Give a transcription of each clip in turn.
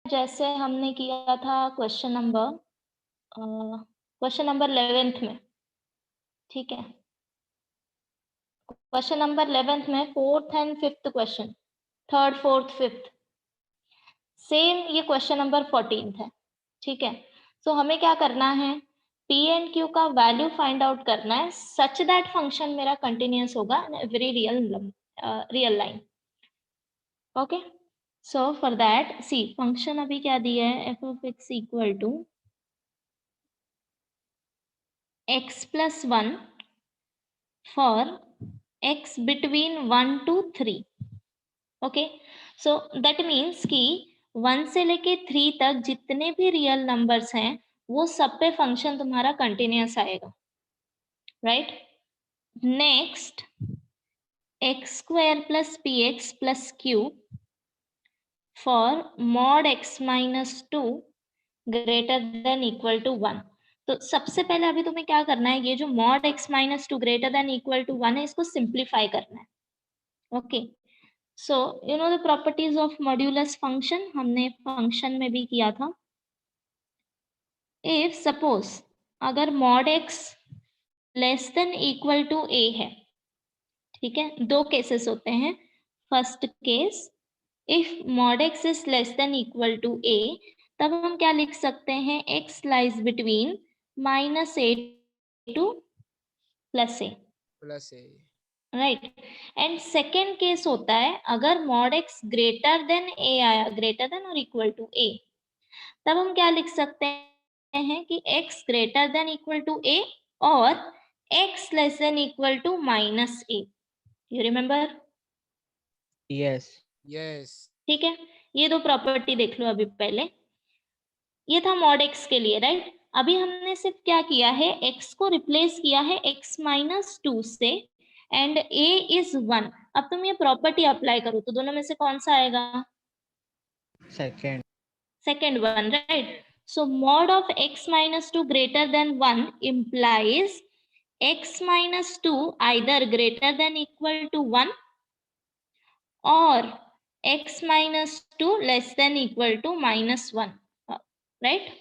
जैसे हमने किया था क्वेश्चन नंबर 11th में, ठीक है। क्वेश्चन नंबर 11th में 4th and 5th question, 3rd 4th 5th same ये क्वेश्चन नंबर 14th है, ठीक है। सो हमें क्या करना है, पी एंड क्यू का वैल्यू फाइंड आउट करना है सच दैट फंक्शन मेरा कंटिन्यूअस होगा in every real line. Okay, so for that see function अभी क्या दिया है, f of x equal to x plus 1 for x between 1 to 3. Okay, so that means कि 1 से लेके 3 तक जितने भी रियल नंबर्स हैं वो सब पे फंक्शन तुम्हारा कंटिन्यूअस आएगा, right. Next x square plus p x plus q for mod x minus 2 greater than equal to 1। तो सबसे पहले अभी तुम्हें क्या करना है, ये जो mod x minus 2 greater than equal to 1 है इसको सिंप्लीफाई करना है। Okay, so you know the properties of modulus function, हमने फंक्शन में भी किया था। इफ सपोज अगर mod x less than equal to a है, ठीक है, दो केसेस होते हैं। First case, if mod x is less than equal to a, तब हम क्या लिख सकते हैं, x lies between -a to +a, right. And second case होता है अगर mod x greater than a आया, ग्रेटर देन और इक्वल टू a, तब हम क्या लिख सकते हैं कि x greater than equal to a और x less than equal to -a। You remember? Yes ठीक है, ये दो प्रॉपर्टी देख लो अभी पहले। ये था मॉड x के लिए, राइट। अभी हमने सिर्फ क्या किया है, x को रिप्लेस किया है x माइनस 2 से एंड a इज 1। अब तुम ये प्रॉपर्टी अप्लाई करो तो दोनों में से कौन सा आएगा, second one, right. So mod of x minus 2 greater then 1 implies x minus 2 either greater than equal to 1 or x minus 2 less than equal to -1, right?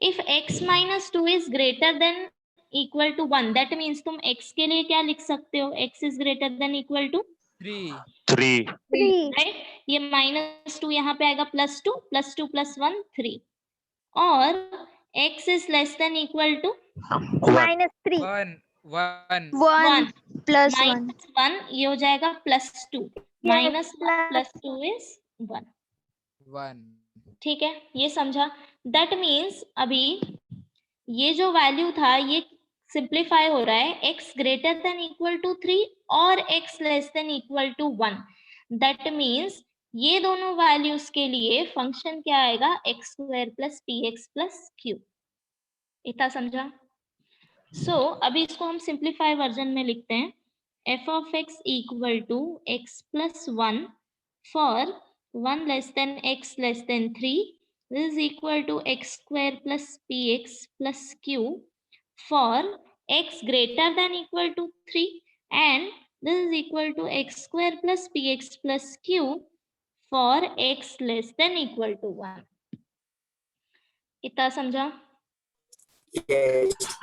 If x minus 2 is greater than equal to 1, that means तुम x के लिए क्या लिख सकते हो, x is greater than equal to 3 right? ये -2 यहाँ पे आएगा +2 +2 +1 3, और x is less than equal to -3 1 plus 1 -1, ये हो जाएगा +2, -1 + 2 is 1, ठीक है, ये समझा। दैट मीन्स अभी ये जो वैल्यू था ये सिंप्लीफाई हो रहा है x greater than equal to 3 और x less than equal to 1। That means ये दोनों वैल्यूज के लिए फंक्शन क्या आएगा, x square plus p x plus q. इतना समझा? सो अभी इसको हम सिंप्लीफाई वर्जन में लिखते हैं, F of x equal to x plus 1 for 1 less than x less than 3, this is equal to x square plus px plus q for x greater than equal to 3, and this is equal to x square plus px plus q for x less than equal to 1। इतना समझा?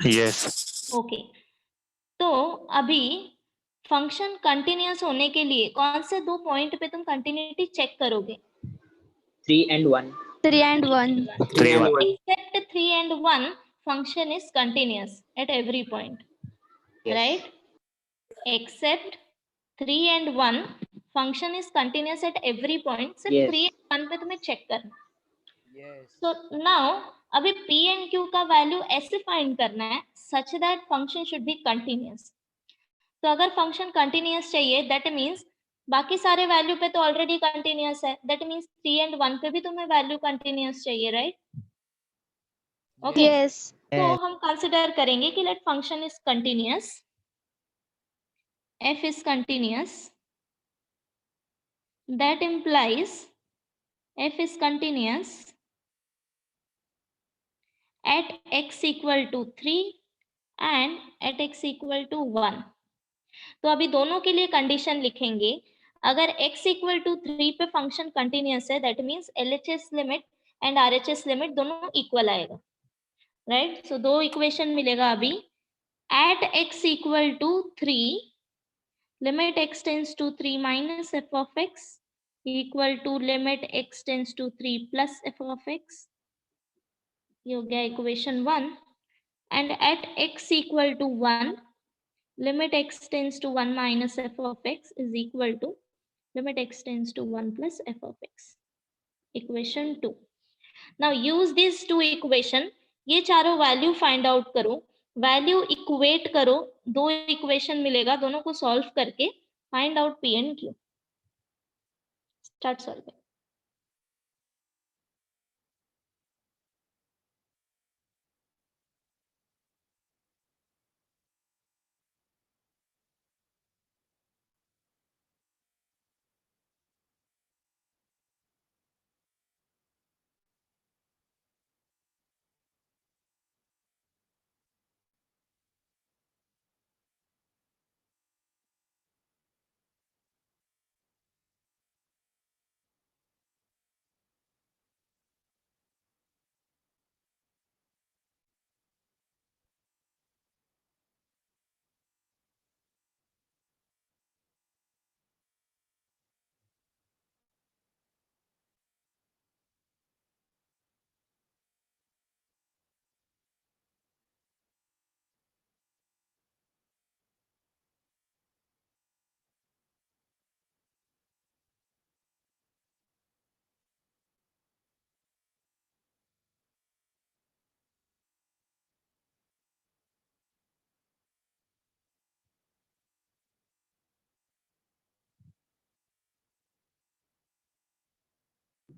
Yes okay, तो अभी function continuous होने के लिए कौन से दो पॉइंट पे तुम कंटिन्यूटी चेक करोगे? 3 and 1 3 and 1 Except 3 and 1 function is continuous at every point, yes. right? Except 3 and 1 function is continuous at every point, सिर्फ Yes. 3 and 1 पे तुम्हें चेक करना। So now अभी p and q का value ऐसे find करना है such that function should be continuous। तो अगर फंक्शन कंटिन्यूअस चाहिए दैट मीन्स बाकी सारे वैल्यू पे तो ऑलरेडी कंटिन्यूअस है, दैट मीन्स 3 and 1 पे भी तुम्हें वैल्यू कंटिन्यूअस चाहिए, राइट? ओके, yes तो हम कंसिडर करेंगे कि let function is continuous, f is continuous, that implies f is continuous at x equal to 3 and at x equal to 1। तो अभी दोनों के लिए कंडीशन लिखेंगे। अगर x इक्वल टू 3 पे फंक्शन कंटिन्यूअस है, that means LHS limit and RHS limit दोनों इक्वल आएगा, राइट? सो दो इक्वेशन मिलेगा अभी. At x equal to 3, limit x tends to 3 minus f of x equal to limit x tends to 3 plus f of x. ये हो गया equation 1. And at x equal to 1, limit x tends to 1 minus f of x is equal to limit x tends to 1 plus f of x. Equation 2. Now use these two equation. ये चारों value find out करो, value equate करो, दो equation मिलेगा, दोनों को solve करके find out P and Q. Start solving.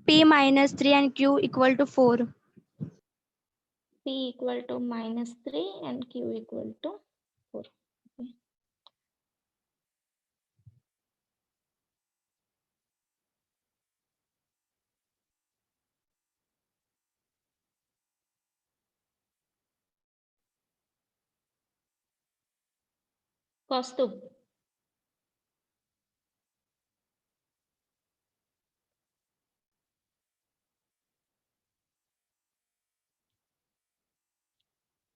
P minus 3 and Q equal to 4. P equal to minus 3 and Q equal to 4. Okay. Kaustubh.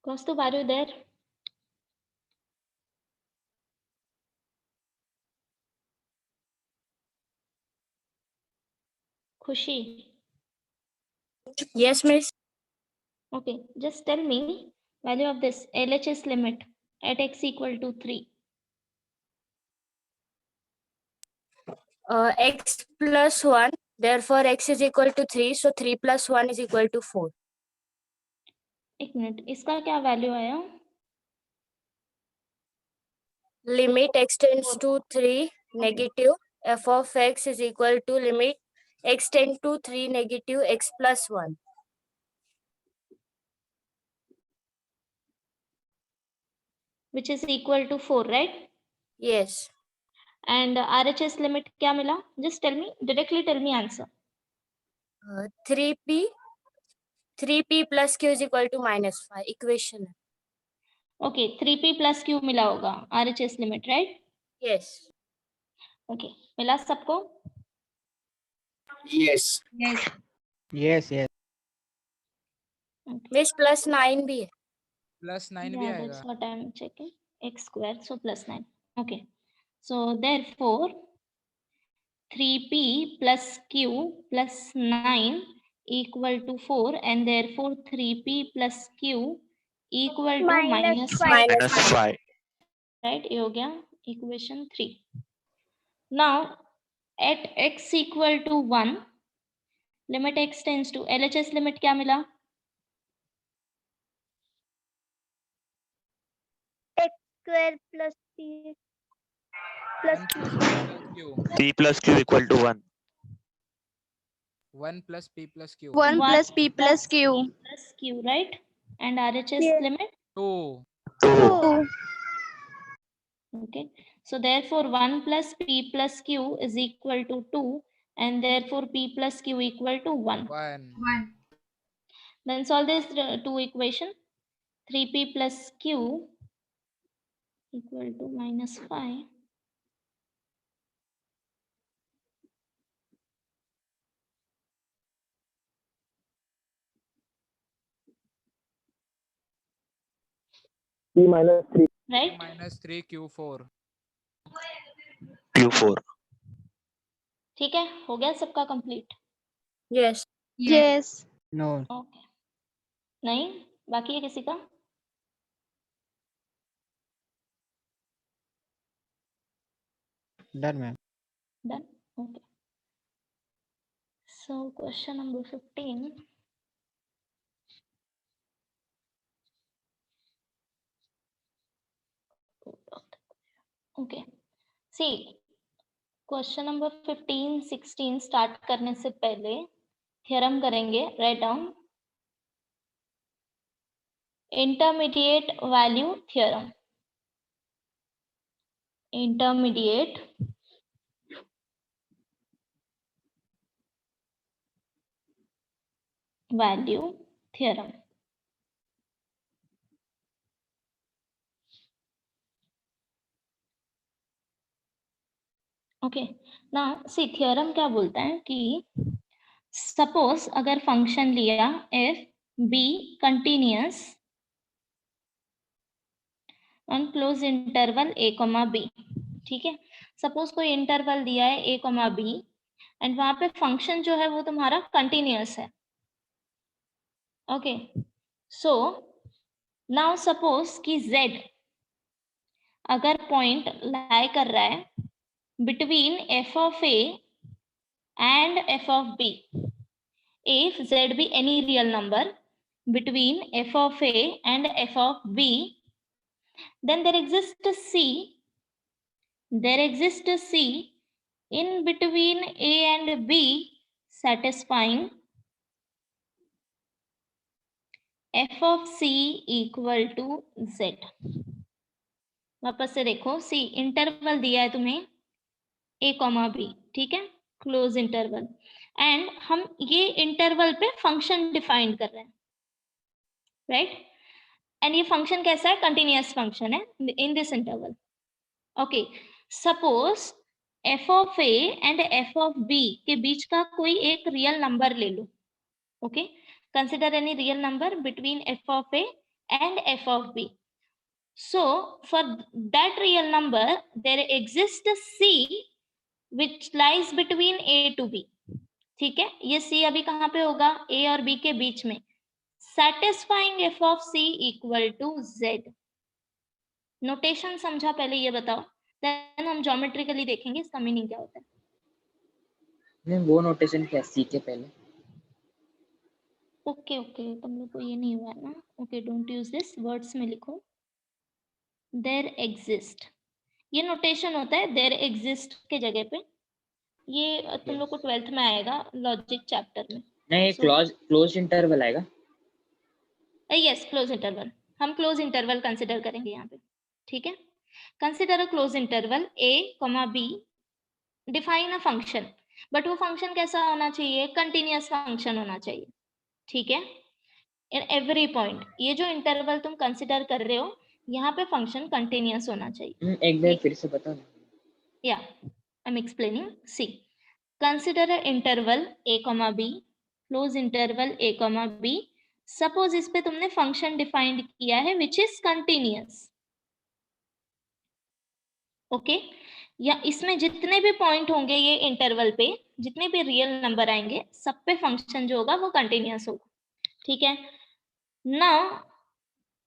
Kaustubh, are you there? Khushi. Yes, miss. Okay, just tell me value of this LHS limit at x equal to 3. X plus 1. Therefore, x is equal to 3. So, 3 plus 1 is equal to 4. एक minute, इसका क्या value आया? Limit x tends to 3 negative. F of x is equal to limit x tends to 3 negative x plus 1. Which is equal to 4, right? Yes. And RHS limit क्या मिला? Just tell me, directly tell me answer. 3p plus q is equal to minus 5. Equation. Okay, 3p plus q मिला होगा RHS limit, right? Yes. Okay, मिला सबको? Yes. Yes. Yes. Okay. Miss plus 9 भी है. Plus 9 भी Yeah, आएगा. that's what I'm checking. X square, so plus 9. Okay. So therefore, 3p plus q plus 9 equal to 4, and therefore 3p plus q equal to minus 5. Minus 5. Right? ये हो गया equation 3. Now at x equal to 1, limit x tends to LHS limit क्या मिला? Square plus P plus Q. P plus Q equal to 1. 1 plus P plus Q. 1 plus P plus Q. Plus q, right? And RHS Yes. limit? 2. 2. Okay. So therefore 1 plus P plus Q is equal to 2, and therefore P plus Q equal to 1. 1. Then solve this two equation. 3P plus Q equal to minus 5. Right? -3 Q4. Q4. ठीक है, हो गया सबका complete? Yes. Yes. No. Okay, नहीं बाकी है किसी का? Done, ma'am. Done, okay. So question number 15. Okay, see question number 15, 16 start करने से पहले थ्योरम करेंगे. Right down intermediate value theorem. Intermediate value theorem. Okay, ना सी थ्योरम क्या बोलता है कि सपोज अगर फंक्शन लिया f be continuous on close interval a comma b. ठीक है, सपोज कोई इंटरवल दिया है ए कॉमा बी एंड वहां पे फंक्शन जो है वो तुम्हारा कंटिन्यूअस है. ओके, सो नाउ सपोज कि z अगर पॉइंट लाई कर रहा है between f of a and f of b, if z be any real number between f of a and f of b, then there exists c in between a and b satisfying f of c equal to z. वापस से देखो, सी interval दिया है तुम्हें ए comma b. ठीक है, close interval, and हम ये इंटरवल पे फंक्शन डिफाइन कर रहे हैं. राइट, एंड ये फंक्शन कैसा है? कंटिन्यूअस फंक्शन है in this interval. Okay, suppose F of A and F of B के बीच का कोई एक रियल नंबर ले लो. Okay, consider any real number between F of A and F of B. So for that real number there exists c which lies between a to b. ठीक है, ये c अभी कहाँ पे होगा? a और b के बीच में. satisfying f of c equal to z. Notation समझा? पहले ये बताओ, देन हम ज्योमेट्रिकली देखेंगे इसका मीनिंग क्या होता है. नहीं, वो नोटेशन क्या सी के पहले? ओके ओके, तुम लोग को ये नहीं हुआ ना. Okay, don't use this, words में लिखो देयर एग्जिस्ट. ये नोटेशन होता है देयर एग्जिस्ट के जगह पे. ये तुम लोग को 12th में आएगा लॉजिक चैप्टर में. नहीं, क्लोज इंटरवल आएगा. Yes, close interval. हम क्लोज इंटरवल कंसिडर करेंगे यहाँ पे. ठीक है, consider a close interval a, b, define a function, but वो फंक्शन कैसा होना चाहिए? कंटिन्यूअस फंक्शन होना चाहिए. ठीक है, इन एवरी पॉइंट ये जो इंटरवल तुम कंसिडर कर रहे हो यहाँ पे फंक्शन कंटिन्यूअस होना चाहिए. एक बार फिर से बताओ. या I am explaining. See consider a interval a, b, close interval a, b. Suppose इस पे तुमने फंक्शन डिफाइंड किया है विच इज कंटिन्यूअस. ओके, या इसमें जितने भी पॉइंट होंगे ये इंटरवल पे, जितने भी रियल नंबर आएंगे सब पे फंक्शन जो होगा वो कंटिन्यूअस होगा. ठीक है, now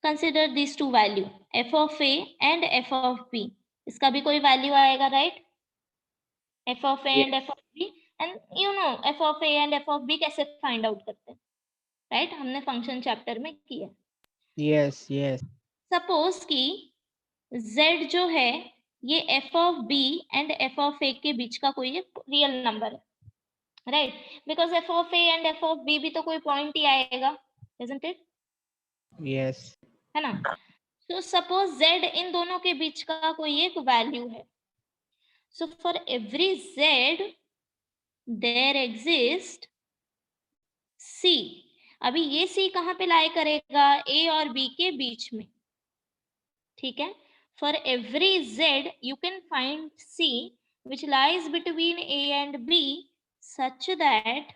consider this two value f of a and f of b. इसका भी कोई वैल्यू आएगा, right? f of a and f of b, and you know f of a and f of b कैसे find out करते हैं? Right, हमने function chapter में किया. Yes, yes. सपोज कि z जो है ये f of b and f of a के बीच का कोई एक रियल नंबर है. Right, because f of a and f of b भी तो कोई पॉइंट ही आएगा, isn't it? Yes. है ना? तो सपोज z इन दोनों के बीच का कोई एक वैल्यू है. So for every z there exist c. अभी ये c कहाँ पे लाई करेगा? a और b के बीच में. ठीक है, for every z you can find c which lies between a and b such that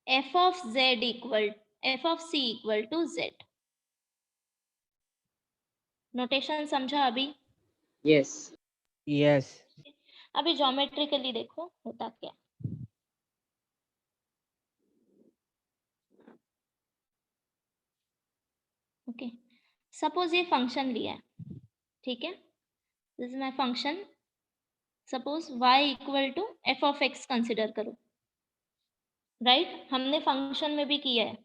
f of c equal to z. Notation समझा अभी? Yes. Yes. अभी ज्योमेट्रिकली देखो होता क्या। ओके, सपोज ये फंक्शन लिया है, ठीक है, this is my function. Suppose y equal to f of x consider करो, राइट? हमने फंक्शन में भी किया है,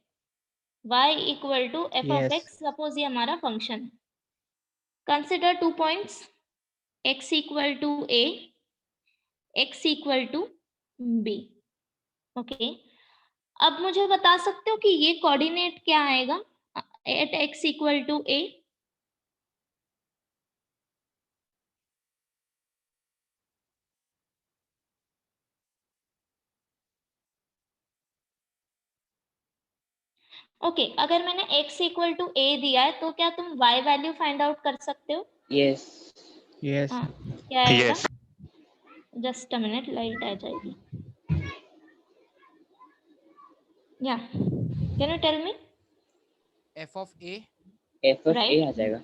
y equal to f of Yes. X. Suppose ये हमारा फंक्शन है। Consider 2 points, x equal to a, x equal to b। Okay, अब मुझे बता सकते हो कि ये कोऑर्डिनेट क्या आएगा at x equal to a? Okay, अगर मैंने x इक्वल टू a दिया है तो क्या तुम y वैल्यू फाइंड आउट कर सकते हो? Yes. Yes. हाँ, क्या आएगा? Yes. Just a minute, light आ जाएगी। या can you tell me? F of A. F of A Right. आ जाएगा.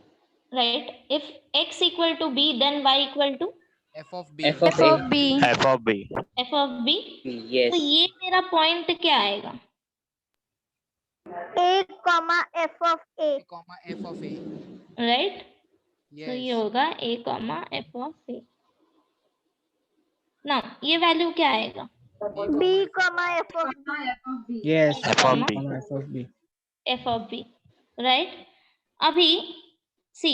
Right, if x equal to b then y equal to F of B. F of F A. of B. F of B. f of b। Yes. तो ये मेरा point क्या आएगा? A comma F of A. A comma F of A. Right, तो ये Yes. होगा a comma f of a। ना ये वैल्यू क्या आएगा? B comma F of B. Yes. F F of B, F of B. f of b, right? अभी सी,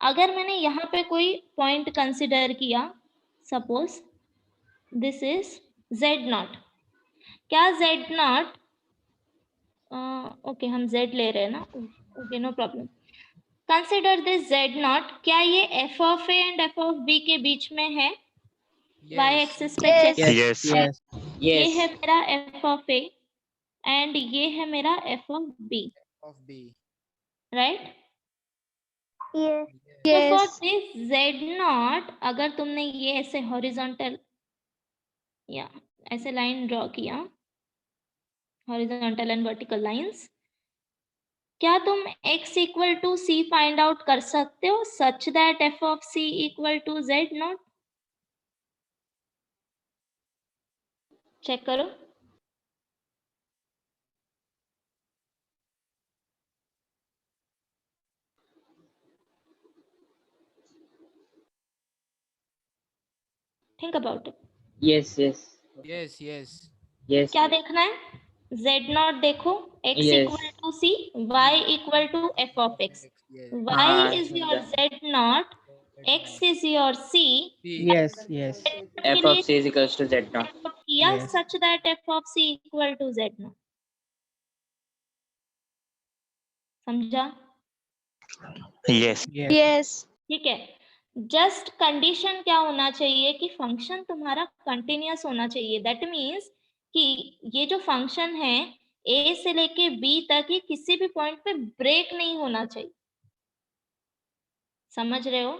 अगर मैंने यहाँ पे कोई पॉइंट कंसिडर किया, सपोज दिस इज z0, क्या z0, ओके हम z ले रहे हैं ना, okay no problem. Consider this z0, क्या ये f of a and f of b के बीच में है? y Yes. एक्सिस पे चेक, Yes. Yes. ये Yes. है मेरा f ऑफ a एंड ये है मेरा f of b, Of B. Right? Yes. तो फॉर Yes. दिस z0, अगर तुमने ये ऐसे हॉरिजॉन्टल या ऐसे लाइन ड्रॉ किया, हॉरिजॉन्टल एंड वर्टिकल लाइंस, क्या तुम x equal to c find out कर सकते हो such that f of c equal to z0? Check करो। Think about it. Yes. Yes. Yes. Yes. Yes. क्या देखना है? z0 देखो, x Yes. Equal to c, y equal to f of x। Yes. y हाँ, is your समझा. z0, x is your c। C. Yes. Yes. F of C is equals to Z0. किया Yes. such that f of c equal to z0। समझा? Yes. Yes. Yes. ठीक है, just condition क्या होना चाहिए कि function तुम्हारा कंटिन्यूअस होना चाहिए। दैट मीन्स कि ये जो फंक्शन है a से लेके b तक ये किसी भी पॉइंट पे ब्रेक नहीं होना चाहिए। समझ रहे हो?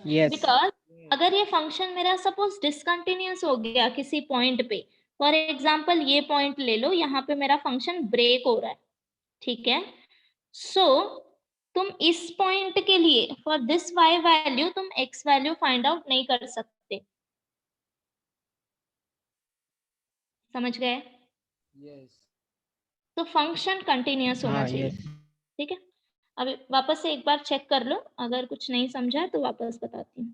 Yes. बिकॉज अगर ये फंक्शन मेरा सपोज डिसकंटिन्यूअस हो गया किसी पॉइंट पे, फॉर एग्जांपल ये पॉइंट ले लो, यहाँ पे मेरा फंक्शन ब्रेक हो रहा है, ठीक है? सो तुम इस पॉइंट के लिए फॉर दिस y वैल्यू तुम x वैल्यू फाइंड आउट नहीं कर सकते। समझ गए? Yes. तो फंक्शन कंटिन्यूअस होना हाँ, चाहिए, yes. ठीक है? अभी वापस से एक बार चेक कर लो, अगर कुछ नहीं समझा है तो वापस बताती हूँ।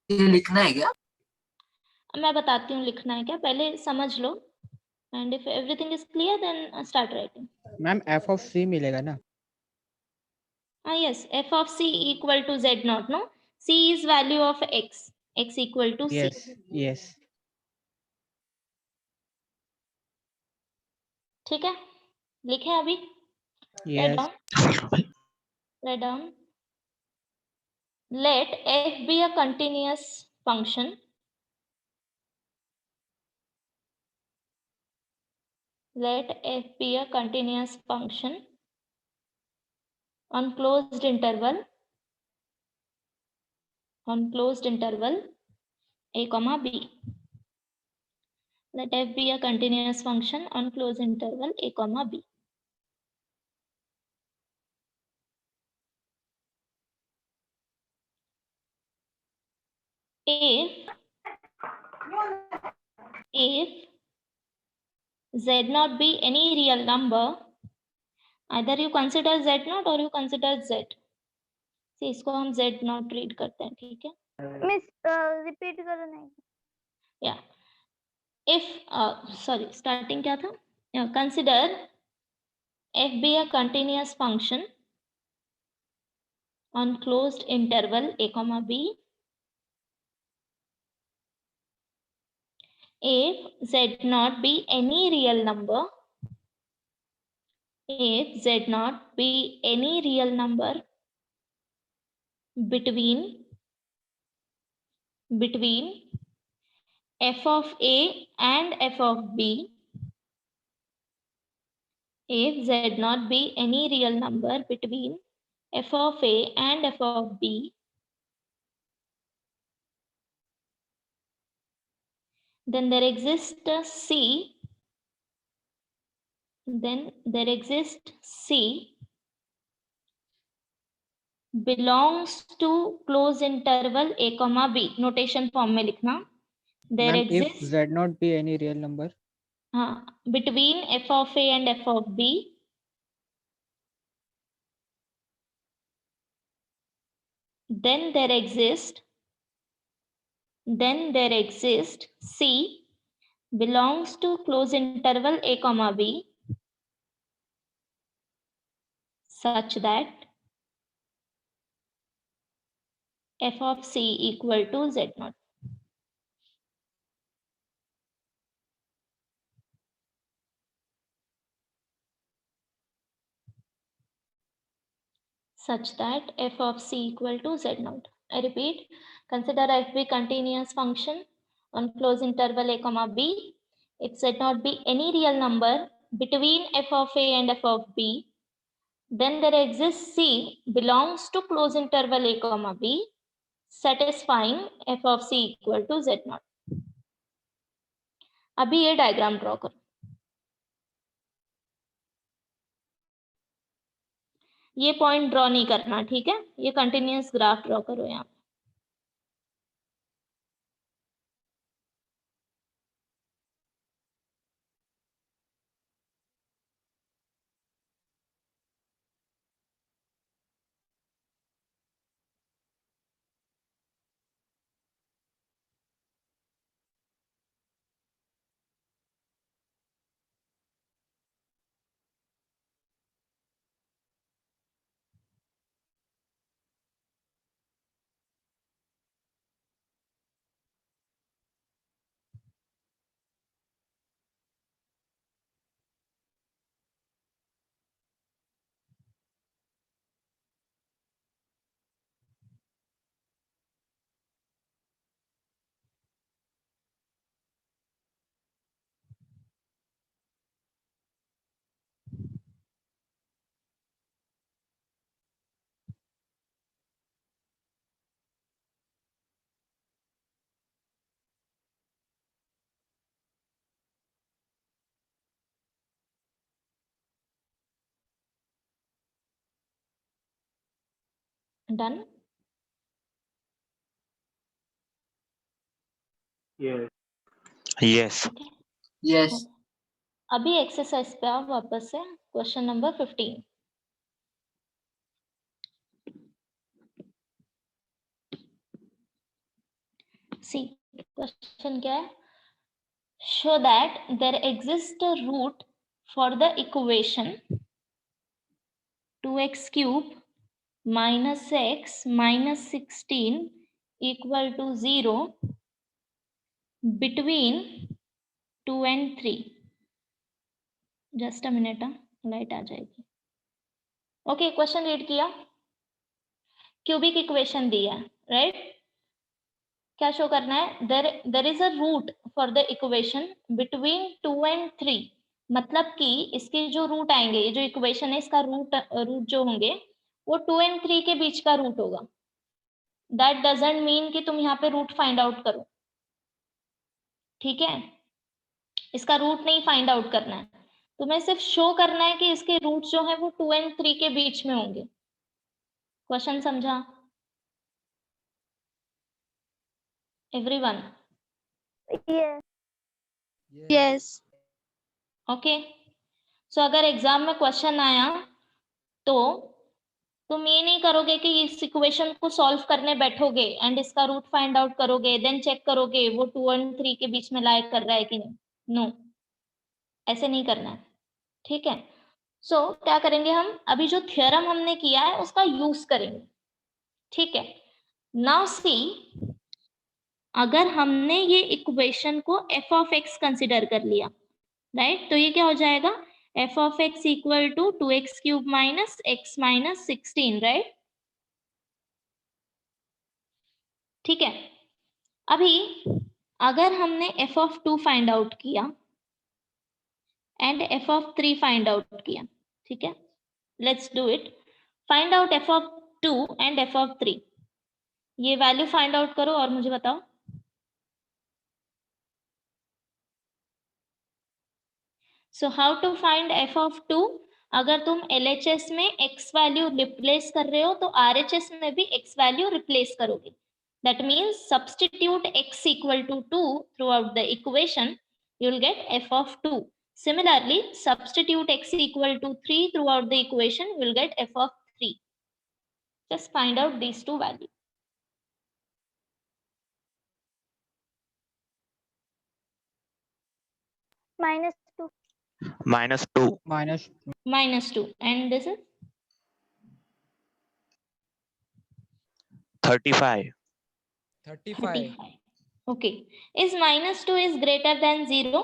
लिखना है क्या? मैं बताती हूँ लिखना है क्या, पहले समझ लो and if everything is clear then start writing. Ma'am F of C मिलेगा ना? Ah, yes, f of c equal to z0, no? c is value of x, x equal to c. Yes. Yes. ठीक है, लिखे अभी? Yes. Write down. Let f be a continuous function let f be a continuous function on closed interval a comma b. Let f be a continuous function on closed interval a comma b. If z not be any real number, either you consider z naught or you consider z. See, इसको हम z naught read करते हैं, ठीक है? Miss repeat करो नहीं. Yeah. If sorry, starting क्या था? Consider f be a continuous function on closed interval a comma b. If z not be any real number, if z not be any real number between f of a and f of b, if z not be any real number between f of a and f of b, then there exists a c, belongs to close interval a comma b. Notation form में लिखना. There Ma'am, if exists z not be any real number, between f of a and f of b, then there exists c belongs to close interval a comma b such that f of c equal to z naught. Such that f of c equal to z naught. I repeat, consider f be continuous function on closed interval a comma b. If z not be any real number between f of a and f of b, then there exists c belongs to closed interval a comma b satisfying f of c equal to z naught. अभी ये diagram draw करो. ये point draw नहीं करना, ठीक है? ये continuous graph draw करो यहाँ. Done? Yes. Okay. Yes. अभी एक्सरसाइज पे आओ वापस से. Question number 15. See, क्वेश्चन क्या है? Show that there exists a root for the equation 2x cube minus x minus 16 equal to 0 between 2 and 3. Just a minute, light आ जाएगी. Okay, question read किया. क्यूबिक इक्वेशन दी है, राइट? क्या show करना है? There is a root for the equation between 2 and 3. मतलब कि इसके जो रूट आएंगे, ये जो इक्वेशन है इसका रूट जो होंगे वो 2 and 3 के बीच का रूट होगा। दैट डजंट मीन कि तुम यहाँ पे रूट फाइंड आउट करो, ठीक है? इसका रूट नहीं फाइंड आउट करना है, तुम्हें सिर्फ शो करना है कि इसके रूट जो है वो 2 and 3 के बीच में होंगे। क्वेश्चन समझा एवरीवन? Yes. Yes. ओके, सो अगर एग्जाम में क्वेश्चन आया तो तुम ये नहीं करोगे कि इस इक्वेशन को सॉल्व करने बैठोगे एंड इसका रूट फाइंड आउट करोगे, देन चेक करोगे वो 2 and 3 के बीच में लाई कर रहा है कि नहीं। नो, ऐसे नहीं करना है, ठीक है? सो क्या करेंगे हम, अभी जो थ्योरम हमने किया है उसका यूज करेंगे, ठीक है? नाउ सी, अगर हमने ये इक्वेशन को f of x कंसिडर कर लिया, राइट, तो ये क्या हो जाएगा, f of x equal to 2x cube minus x minus 16, right? ठीक है, अभी अगर हमने f of 2 फाइंड आउट किया and f of 3 find out किया, ठीक है, let's do it. Find out f of 2 and f of 3, ये वैल्यू फाइंड आउट करो और मुझे बताओ। So how to find f of 2? अगर तुम LHS में x वैल्यू रिप्लेस कर रहे हो तो RHS में भी x वैल्यू रिप्लेस करोगे। That means substitute x equal to 2 throughout the equation, you will get f of 2. Similarly, substitute x equal to 3 throughout the equation, you will get f of 3. Just find out these two values. -2. -2. -2. And this is? 35. 35. Okay. Is -2 is greater than 0?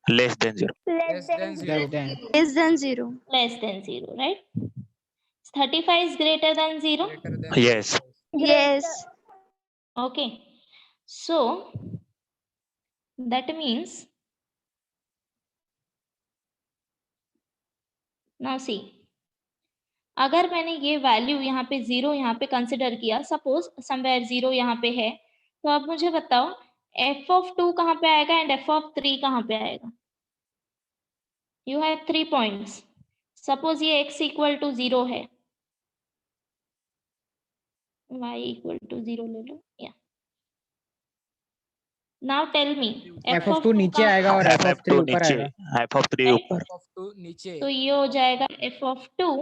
Less than 0. Less than 0. Less than 0. Less than 0, right? 35 is greater than 0? Greater than Yes. 0. Yes. Okay. So, that means, now see, अगर मैंने ये value यहाँ पे 0 यहाँ पे consider किया, suppose somewhere 0 यहाँ पे है, तो अब मुझे बताओ f of 2 कहाँ पे आएगा एंड f of 3 कहाँ पे आएगा? You have 3 points. सपोज ये x इक्वल टू 0 है, y इक्वल टू 0 ले लो, या now tell me f of 2 नीचे आएगा और f of 3 ऊपर आएगा। f of 3 ऊपर। F of 2 नीचे. तो ये हो जाएगा f of 2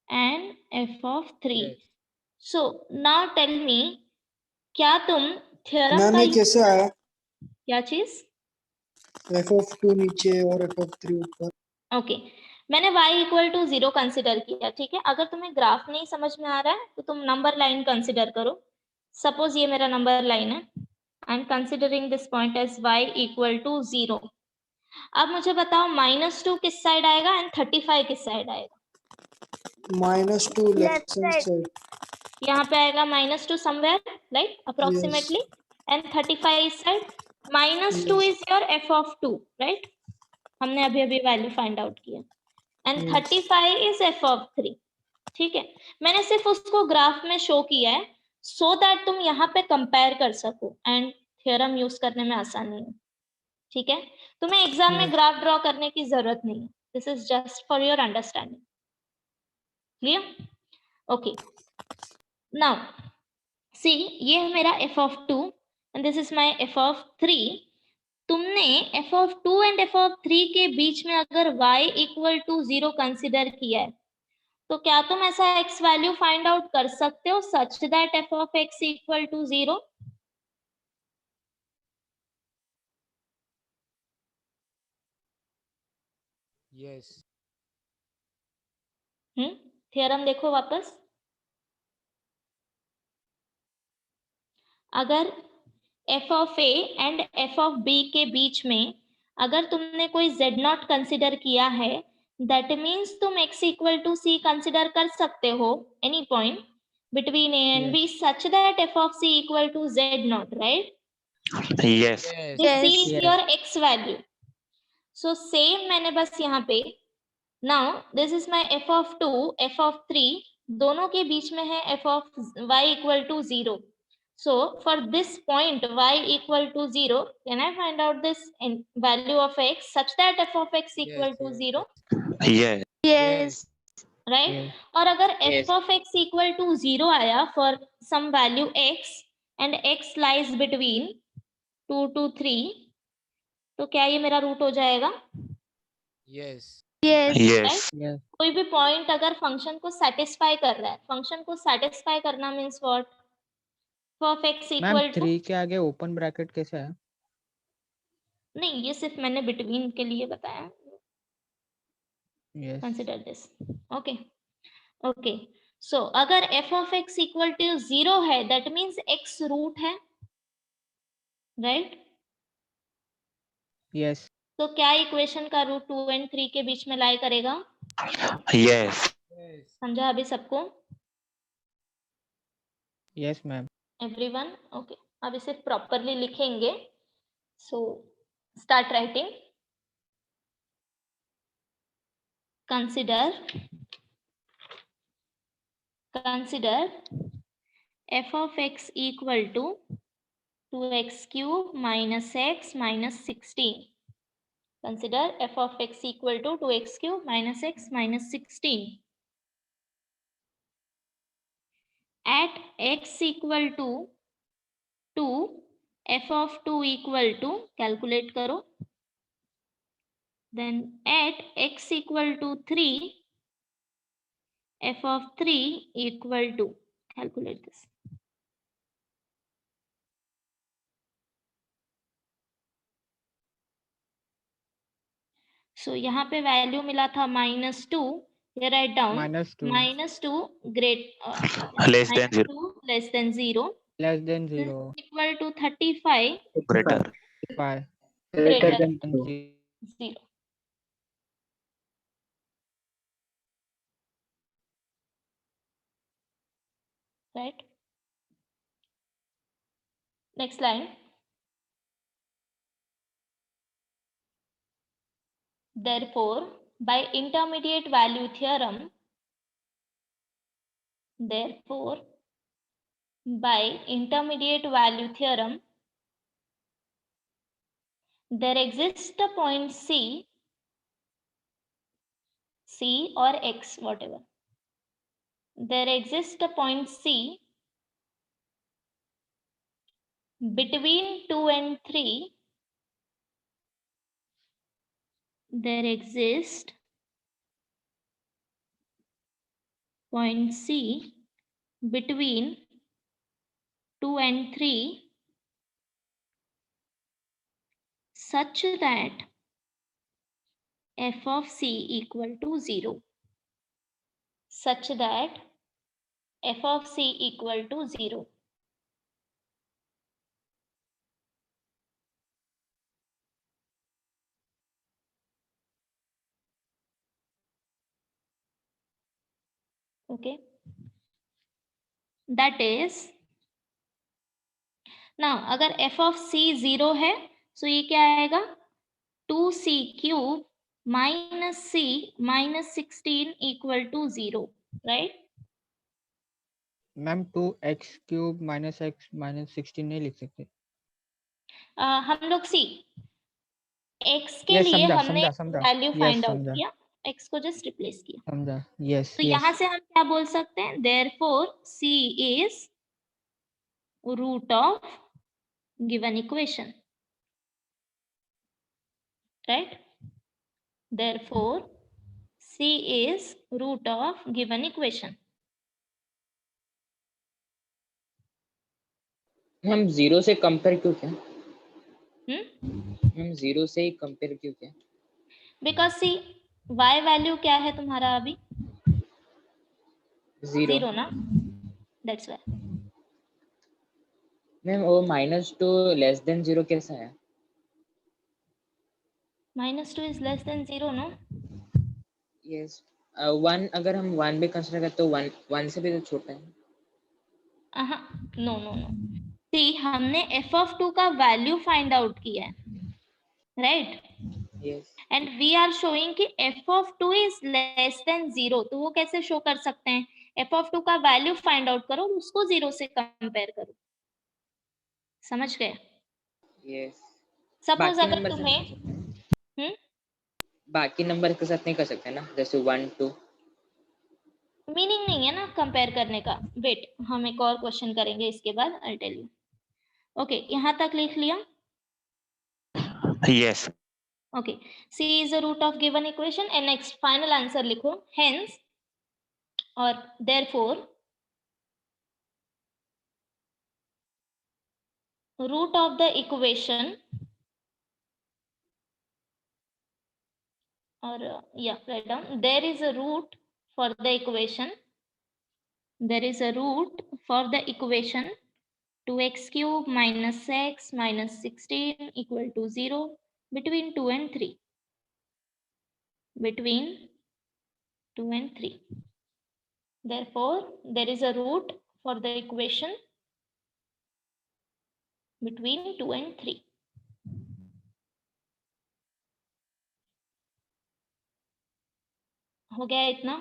and f of 3. Yes. So now tell me, क्या तुम थ्योरम मैम का ये कैसे आया? क्या चीज? f of 2 नीचे और f of 3 ऊपर। ओके, मैंने y इक्वल टू 0 कंसिडर किया, ठीक है? अगर तुम्हें ग्राफ नहीं समझ में आ रहा है तो तुम नंबर लाइन कंसिडर करो। सपोज ये मेरा नंबर लाइन है, I am considering this point as y equal to 0। अब मुझे बताओ -2 किस साइड आएगा एंड 35 किस साइड आएगा? -2 लेफ्ट साइड। यहाँ पे आएगा -2 समवेयर, राइट, अप्रोक्सीमेटली, एंड 35 इस side. -2 is your f of 2, right? हमने अभी अभी वैल्यू फाइंड आउट किया, एंड 35 इज f of 3, ठीक है? मैंने सिर्फ उसको ग्राफ में शो किया है सो दैट तुम यहाँ पे कंपेयर कर सको एंड थ्योरम यूज करने में आसानी हो, ठीक है? तुम्हें एग्जाम में ग्राफ ड्रॉ करने की जरूरत नहीं है, this is just for your understanding. Clear? Okay, now see, ये है मेरा f of 2 and this is my f of 3। तुमने f of 2 and f of 3 के बीच में अगर y इक्वल टू 0 कंसिडर किया है तो क्या तुम ऐसा x वैल्यू फाइंड आउट कर सकते हो such that f of x equal to 0? Yes. Theorem देखो वापस। अगर f of a and f of b के बीच में अगर तुमने कोई z0 कंसिडर किया है, दैट मीन्स तुम x equal to c consider कर सकते हो any point between a and b such that f of c equal to z0, right? Yes. Yes. This Yes. is your x value. So same मैंने बस यहाँ पे now this is my f of 2 f of 3 दोनों के बीच में है f of y equal to 0. So for this point y equal to 0, can I find out this value of x such that f of x equal to 0? Yes. Yes. Right? Yes. और अगर Yes. f of x equal to 0 आया for some value x and x lies between 2 to 3, तो क्या ये मेरा root हो जाएगा? Yes. Yes. Yes. Yes. कोई भी पॉइंट अगर फंक्शन को सेटिस्फाई कर रहा है, फंक्शन को सेटिस्फाई करना means what? f of x ma'am equal to 3 के आगे ओपन ब्रैकेट कैसे है? नहीं, ये सिर्फ मैंने बिटवीन के लिए बताया. Yes. Consider this. Okay. Okay. So अगर f of x equal to 0 है, that means x रूट है, right? Yes. तो क्या इक्वेशन का रूट 2 and 3 के बीच में लाई करेगा? Yes. Yes. समझा अभी सबको? Yes, ma'am. Everyone? Okay. अब इसे प्रॉपरली लिखेंगे. So start writing. Consider f of x equal to 2x cube minus x minus 16. Consider f of x equal to 2x cube minus x minus 16. At x equal to 2, f of 2 equal to, calculate करो. Then at x equal to 3, f of 3 equal to, calculate this. So यहाँ पे value मिला था -2. Here write down -2. -2 great Less than 0. -2 less than 0. Less than This 0. is equal to 35 Greater. 5. Greater greater than than 0. 0. 0. Right? Next line. Therefore, by intermediate value theorem, there exists a point C or X, whatever. There exists a point C between 2 and 3. There exists point C between 2 and 3 such that f of c equal to 0. Such that f of c equal to 0. Okay. That is, now अगर f of c 0 है, so ये क्या आएगा? 2c cube minus c minus 16 equal to 0, right? Ma'am 2x cube minus x minus 16 नहीं लिख सकते? हम लोग c x के Yes, लिए समझा, हमने समझा. वैल्यू Yes, फाइंड आउट समझा. किया, x को जस्ट रिप्लेस किया. समझा. Yes, तो yes. यहाँ से हम क्या बोल सकते हैं? Therefore, c is root of given equation, right? Therefore, c is root of given equation. हम 0 से कंपेयर क्यों किया? हम्म? हम 0 से ही कंपेयर क्यों किया? Because see, y वैल्यू क्या है तुम्हारा अभी? 0 ना? That's why. मैम वो -2 लेस देन 0 कैसा है? -2 is less than 0, no? Yes. 1 अगर हम 1 भी कंसीडर करें तो 1 से भी तो छोटा है. नो. See, हमने f of 2 का वैल्यू फाइंड आउट किया है, right? Yes. And we are showing कि F of two is less than 0, तो वो कैसे शो कर सकते हैं? एफ ऑफ टू का वैल्यू फाइंड आउट करो, उसको 0 से कंपेयर करो। समझ गए? Yes. सपोज बाकी अगर नंबर तुम्हें बाकी नंबर के साथ नहीं कर सकते ना, जैसे 1 2। मीनिंग नहीं है ना कंपेयर करने का। वेट, हम एक और क्वेश्चन करेंगे इसके बाद, आई टेल यू। ओके, यहाँ तक लिख लिया? Yes. Okay, c is the root of given equation and next final answer लिखो, hence और therefore root of the equation or yeah, write down, there is a root for the equation, there is a root for the equation 2x cube minus x minus 16 equal to 0 between 2 and 3, between 2 and 3. Therefore there is a root for the equation between 2 and 3. हो गया इतना?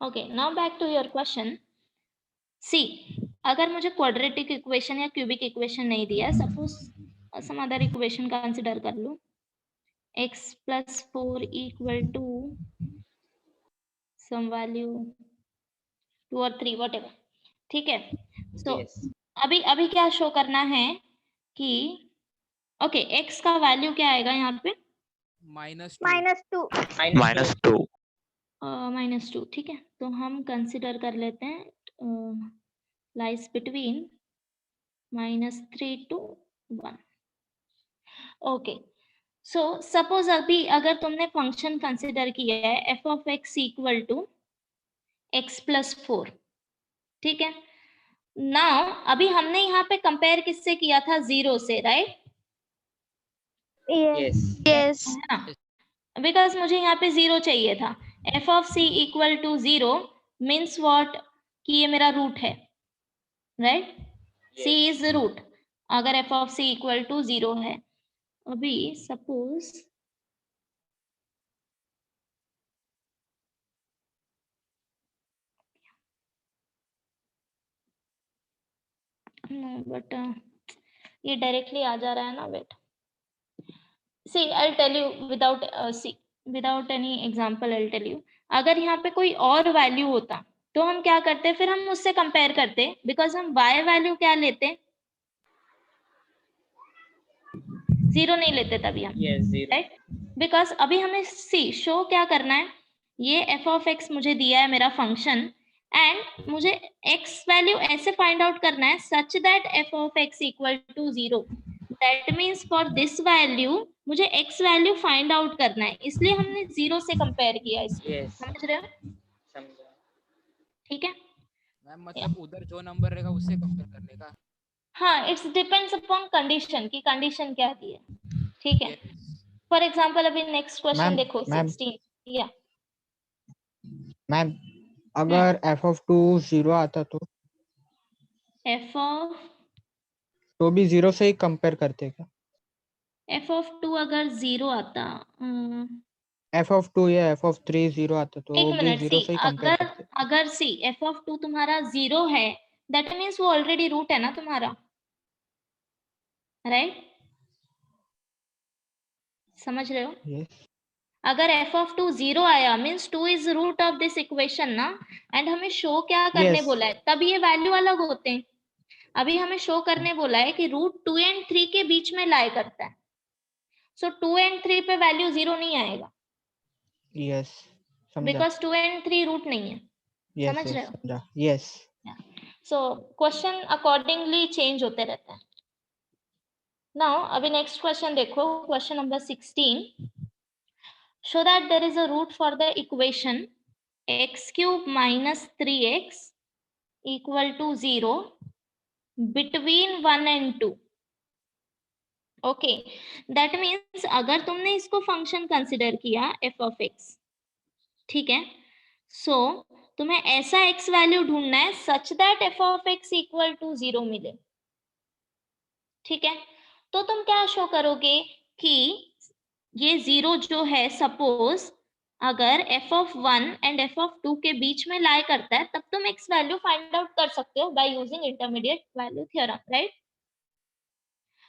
Okay, now back to your question. See, अगर मुझे quadratic equation या cubic equation नहीं दिया, suppose some other equation consider कर लो, x plus 4 equal to some value 2 or 3 whatever, ठीक है? सो Yes. अभी क्या शो करना है कि ओके, x का वैल्यू क्या आएगा यहाँ पे? -2. -2. -2. -2, ठीक है? तो हम कंसीडर कर लेते हैं lies between -3 to 1. Okay, so suppose अभी अगर तुमने फंक्शन कंसीडर किया है f of x equal to x plus 4, ठीक है? नाउ अभी हमने यहाँ पे कंपेयर किससे किया था? 0 से, राइट? Yes. Yes. है ना? बिकॉज मुझे यहाँ पे 0 चाहिए था। F of c equal to 0 means what? कि ये मेरा रूट है, राइट? सी इज रूट अगर f of c equal to 0 है। अभी सपोज बट ये डायरेक्टली आ जा रहा है ना। Wait, see I tell you without any example I tell you. अगर यहाँ पे कोई और वैल्यू होता तो हम क्या करते? फिर हम उससे कंपेयर करते, बिकॉज हम y वैल्यू क्या लेते? 0 नहीं लेते तभी हम, Yes, 0. राइट? बिकॉज अभी हमें सी शो क्या करना है, ये एफ ऑफ एक्स मुझे दिया है मेरा फंक्शन, एंड मुझे एक्स वैल्यू ऐसे फाइंड आउट करना है such that f of x equal to 0। That means for this value मुझे एक्स वैल्यू फाइंड आउट करना है, इसलिए हमने 0 से कंपेयर किया इसको। Yes. समझ रहे हो? समझा। ठीक है? मैम मतलब उधर जो नंबर रहेगा उससे कंपेयर करने का। हाँ, इट्स डिपेंड्स अपॉन कंडीशन की कंडीशन क्या दी है, ठीक है? Yes. फॉर एग्जांपल अभी नेक्स्ट क्वेश्चन मैम, देखो, मैम। 16 या मैम अगर f of 2 0 आता एफ ऑफ तो भी 0 से ही कंपेयर करते क्या? एफ ऑफ 2 अगर 0 आता, f of 2 या f of 3 0 आता तो एक भी मिनट, 0 सी से ही कंपेयर करते। अगर सी एफ ऑफ 2 तुम्हारा 0 है, दैट मीन्स वो ऑलरेडी रूट है ना तुम्हारा, राइट? समझ रहे हो? यस। अगर एफ ऑफ 2 0 आया means 2 is root of this equation ना, एंड हमें शो क्या करने Yes. बोला है? तब ये वैल्यू अलग होते हैं। अभी हमें शो करने बोला है कि रूट 2 एंड 3 के बीच में लाई करता है, सो 2 एंड 3 पे वैल्यू 0 नहीं आएगा, यस, समझा। बिकॉज 2 एंड 3 रूट नहीं है। यस, समझ रहे यस, हो? समझा। Yes. So question accordingly change होते रहते हैं। नाउ अभी नेक्स्ट क्वेश्चन देखो, question number 16। Show that there is a root for the equation x³ - 3x equal to 0 between 1 and 2. Okay, that means अगर तुमने इसको फंक्शन कंसिडर किया एफ ऑफ एक्स, ठीक है, सो तुम्हें ऐसा एक्स वैल्यू ढूंढना है such that f of x equal to 0 मिले, ठीक है। तो तुम क्या शो करोगे कि ये 0 जो है, सपोज अगर f of 1 and F of 2 के बीच में लाई करता है, तब तुम एक्स वैल्यू फाइंड आउट कर सकते हो by using intermediate value theorem, right.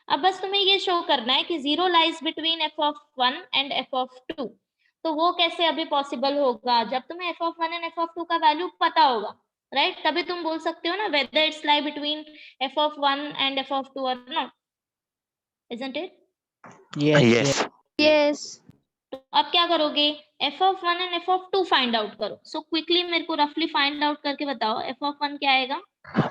अब बस तुम्हें ये शो करना है कि 0 lies between F of 1 and F of 2। तो वो कैसे अभी पॉसिबल होगा? जब तुम्हें F of 1 and F of 2 का वैल्यू पता होगा, राइट, तभी तुम बोल सकते हो ना whether it's lie between F of 1 and F of 2 और not, isn't it? Yes. Yes. तो अब क्या करोगे? F of 1 and F of 2 find out करो। सो क्विकली मेरे को रफली फाइंड आउट करके बताओ, एफ ऑफ 1 क्या आएगा?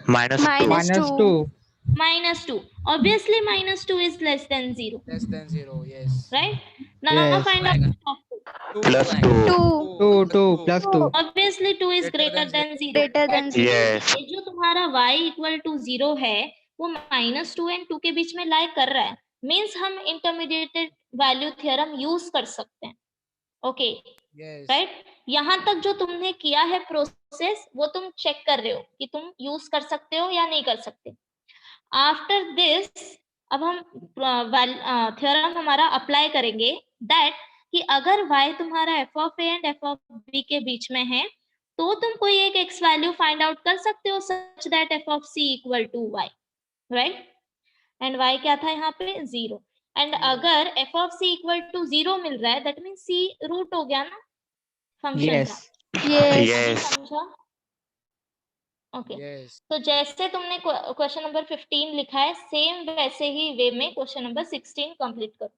-2. -2. -2. Obviously -2 is less than 0. Less than 0. Yes. Right? Now Yes. find out f of 2. +2. 2 plus 2. Obviously 2 is greater than 0. Greater than 0. Yes. ये जो तुम्हारा y equal to 0 है, वो -2 and 2 के बीच में लाई कर रहा है, मीन्स हम इंटरमीडिएटेड वैल्यू थ्योरम यूज कर सकते हैं। Okay, Yes. राइट। यहाँ तक जो तुमने किया है प्रोसेस, वो तुम चेक कर रहे हो कि तुम यूज कर सकते हो या नहीं कर सकते। आफ्टर दिस अब हम थ्योरम हमारा अप्लाई करेंगे दैट कि अगर y तुम्हारा f of a and f of b के बीच में है, तो तुम कोई एक x वैल्यू फाइंड आउट कर सकते हो such that f of c equal to y, right. And y क्या था यहाँ पे? 0। एंड अगर f of c equal to 0 मिल रहा है, दैट मीन c रूट हो गया ना फंक्शन Yes. का। Yes. Yes. समझा? Okay, Yes. तो जैसे तुमने क्वेश्चन नंबर 15 लिखा है, सेम वैसे ही वे में क्वेश्चन नंबर 16 कंप्लीट करो।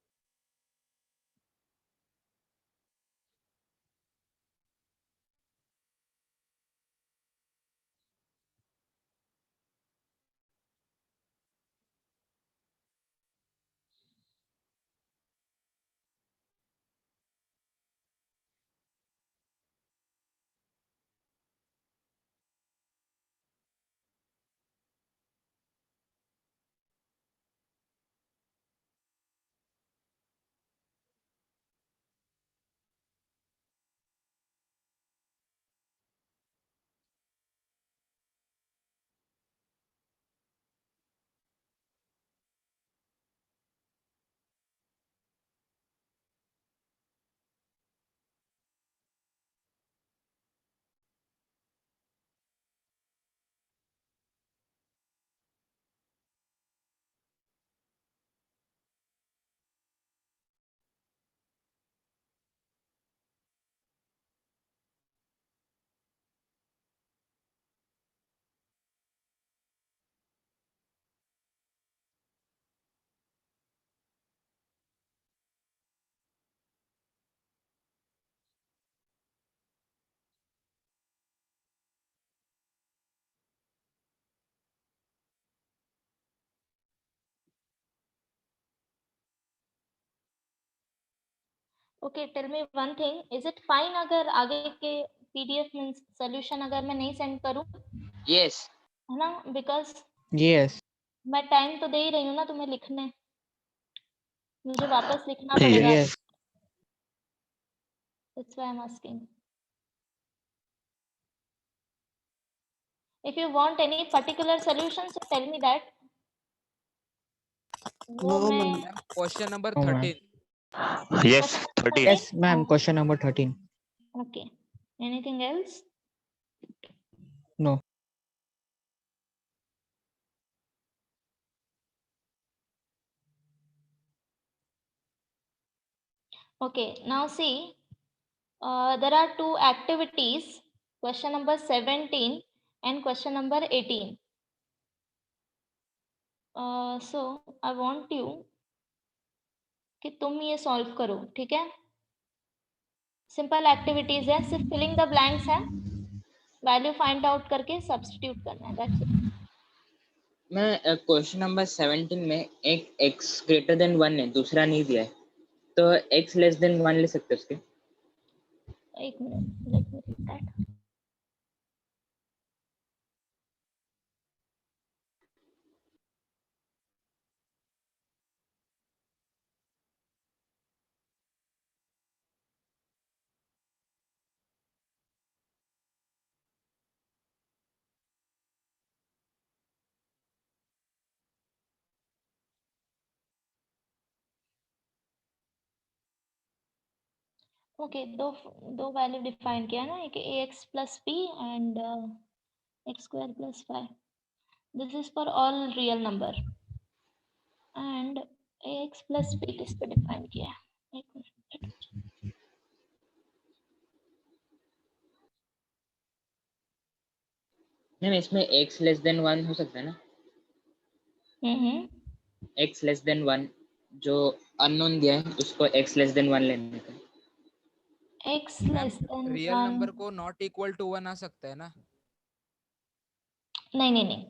Okay, tell me one thing, is it fine अगर आगे के पीडीएफ मींस सॉल्यूशन अगर मैं नहीं सेंड करूं, Yes. है ना? Because Yes. मैं टाइम तो दे ही रही हूँ ना तुम्हें लिखने, मुझे वापस लिखना पड़ेगा। Yes. That's why I'm asking. If you want any particular solution, so tell me that. वो No, मैं ma'am. Question number Oh, ma'am. 13. Yes. 13. Yes, ma'am. Question number 13. okay. Anything else? No. Okay. Now see, there are two activities. Question number 17 and question number 18. So I want you कि तुम ये solve करो, ठीक है? Simple activities है, सिर्फ filling the blanks है, value find out करके सब्स्टिट्यूट करना है, दैट्स इट। मैं क्वेश्चन नंबर 17 में एक x ग्रेटर देन 1 है, दूसरा नहीं दिया है, तो x लेस देन 1 ले सकते हैं उसके? एक minute, let me read that. Okay, दो वैल्यू डिफाइन किया ना, एक ax plus b and x square plus 5. This is for all real number and ax plus b किस पे डिफाइन किया है? एक मिनट, मैम इसमें x लेस देन 1 हो सकता है ना? x लेस देन 1 जो अननोन दिया है उसको x लेस देन 1 लेने का। x less then real number को नॉट इक्वल टू 1 आ सकता है ना? नहीं,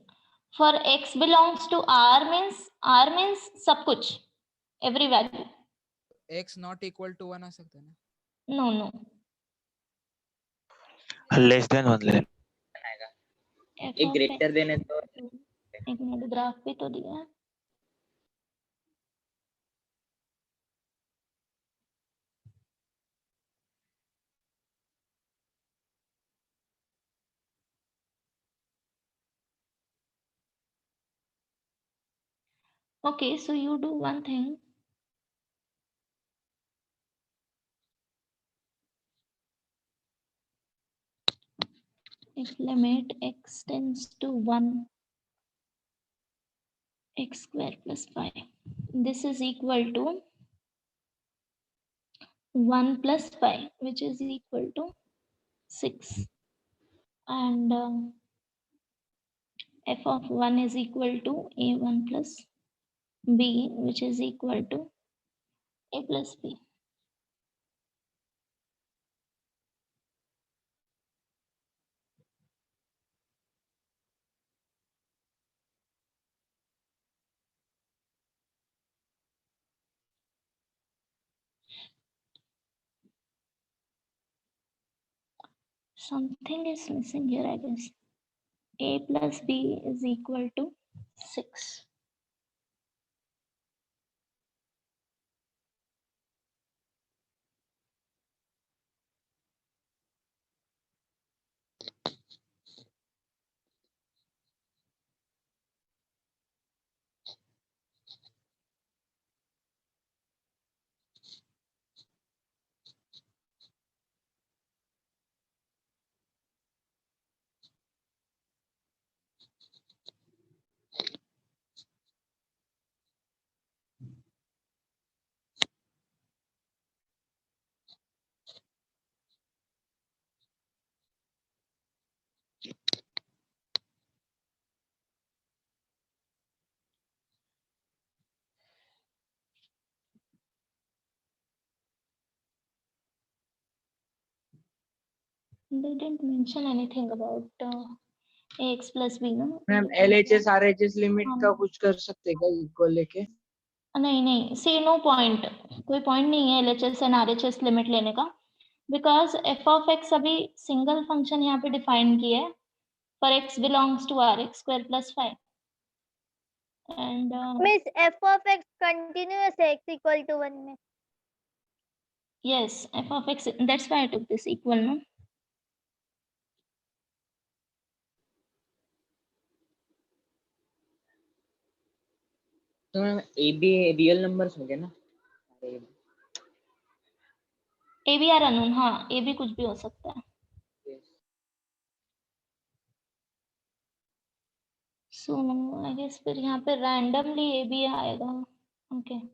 for x belongs to r means सब कुछ, every value. x not equal to 1 आ सकता है ना? No. लेस देन 1 ले आएगा। f एक of ग्रेटर x, देन है तो एक मिनट, ग्राफ भी तो दिया है। Okay, so you do one thing. If limit x tends to 1, x square plus 5, this is equal to 1 plus 5, which is equal to 6. And f of 1 is equal to a1 plus b, which is equal to a plus b. Something is missing here, I guess. A plus b is equal to 6. They didn't mention anything about ax plus b, no? Ma'am LHS RHS limit का कुछ कर सकते हैं क्या equal लेके? नहीं, सी no point, कोई point नहीं है LHS एंड RHS लिमिट लेने का, बिकॉज f of x अभी सिंगल फंक्शन यहाँ पे डिफाइन किया है for x belongs to rx square plus 5 and Miss, f of x continuous है x equal to 1 में. yes, f of x, that's why I took this equal, no? तो ma'am A be real numbers हो गए ना? a b are unknown, हाँ a b कुछ भी हो सकता है। सो आई गेस फिर यहाँ पे रैंडमली a b आएगा। Okay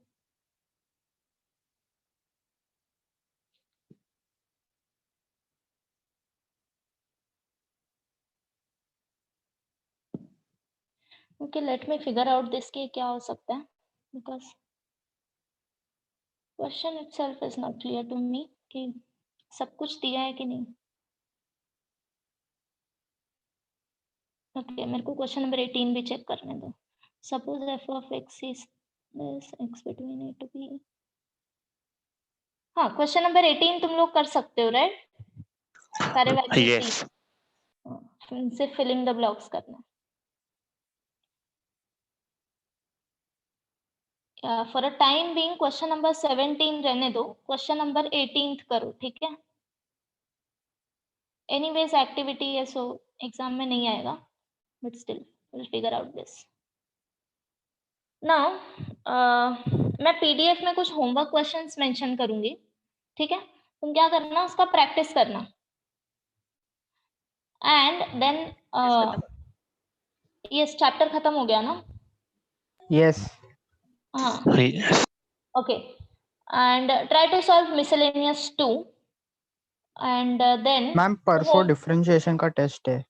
okay, let me figure out this के क्या हो सकता है, because question itself is not clear to me कि सब कुछ दिया है कि नहीं। ओके, मेरे को क्वेश्चन नंबर 18 भी चेक करने दो। Suppose f of x is this x between a to b। हाँ, क्वेश्चन नंबर 18 तुम लोग कर सकते हो, राइट? सारे वैल्यूज Yes. इनसे फिलिंग द ब्लॉक्स करना। For a time being question number 17 रहने दो, क्वेश्चन नंबर 18 करो, ठीक है? एनीवेज एक्टिविटी है, सो एग्जाम में नहीं आएगा, but still will figure out this. Now मैं पीडीएफ में कुछ होमवर्क क्वेश्चंस मेंशन करूंगी, ठीक है? तुम क्या करना, उसका प्रैक्टिस करना एंड देन ये चैप्टर खत्म हो गया ना? Yes. हाँ Yes. Okay and try to solve miscellaneous 2 and then ma'am परसों डिफरेंशिएशन का टेस्ट है.